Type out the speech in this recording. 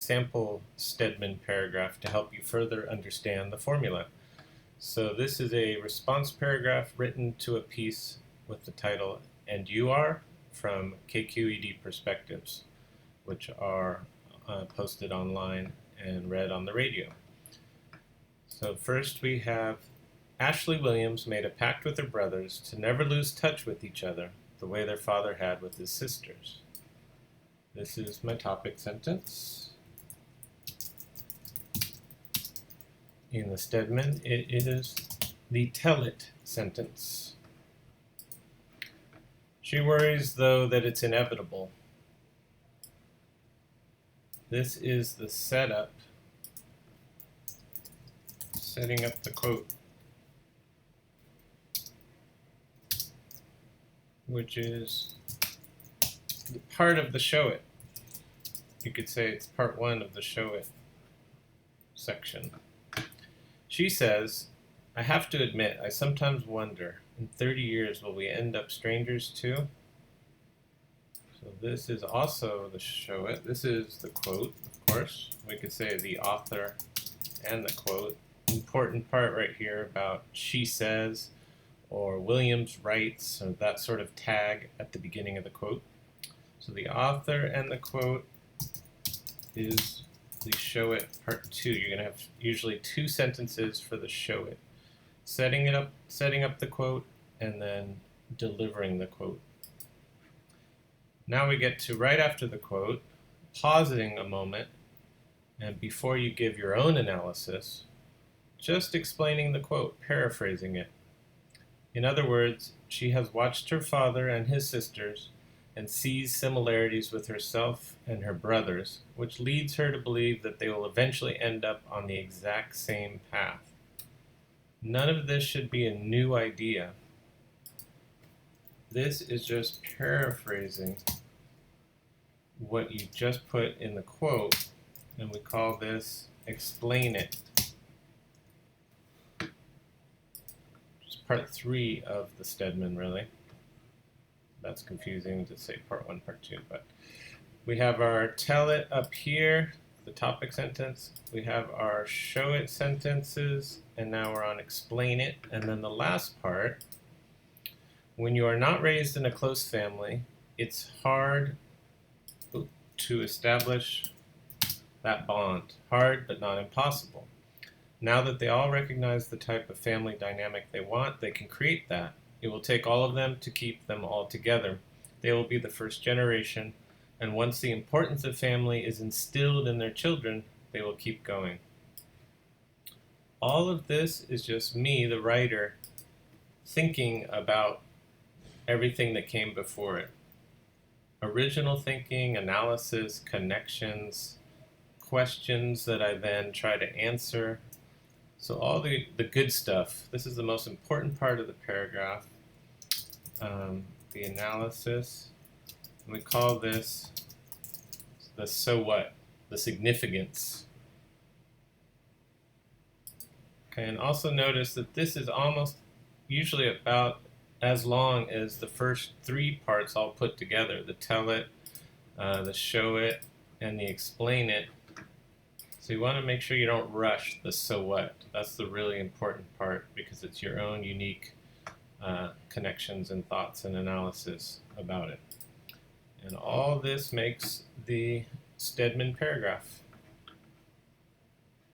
sample Steadman paragraph to help you further understand the formula. So this is a response paragraph written to a piece with the title "And You Are" from KQED Perspectives, which are posted online and read on the radio. So first we have Ashley Williams made a pact with her brothers to never lose touch with each other the way their father had with his sisters. This is my topic sentence. In the Steadman, it is the tell it sentence. She worries, though, that it's inevitable. This is the setup, setting up the quote, which is the part of the show it. You could say it's part one of the show it section. She says, I have to admit, I sometimes wonder, in 30 years, will we end up strangers too? So this is also the show it. This is the quote, of course. We could say the author and the quote. Important part right here about she says or Williams writes, or that sort of tag at the beginning of the quote. So the author and the quote is the show it part two. You're going to have usually two sentences for the show it. Setting up the quote, and then delivering the quote. Now we get to right after the quote, pausing a moment, and before you give your own analysis, just explaining the quote, paraphrasing it. In other words, she has watched her father and his sisters and sees similarities with herself and her brothers, which leads her to believe that they will eventually end up on the exact same path. None of this should be a new idea. This is just paraphrasing what you just put in the quote, and we call this explain it. It's part three of the Steadman, really. That's confusing to say part one, part two, but we have our tell it up here, the topic sentence. We have our show it sentences, and now we're on explain it. And then the last part, when you are not raised in a close family, it's hard to establish that bond. Hard, but not impossible. Now that they all recognize the type of family dynamic they want, they can create that. It will take all of them to keep them all together. They will be the first generation, and once the importance of family is instilled in their children, they will keep going. All of this is just me, the writer, thinking about everything that came before it. Original thinking, analysis, connections, questions that I then try to answer. So all the good stuff. This is the most important part of the paragraph, the analysis. And we call this the so what, the significance. Okay, and also notice that this is almost usually about as long as the first three parts all put together, the tell it, the show it, and the explain it. So you want to make sure you don't rush the so what. That's the really important part because it's your own unique connections and thoughts and analysis about it. And all this makes the Steadman paragraph.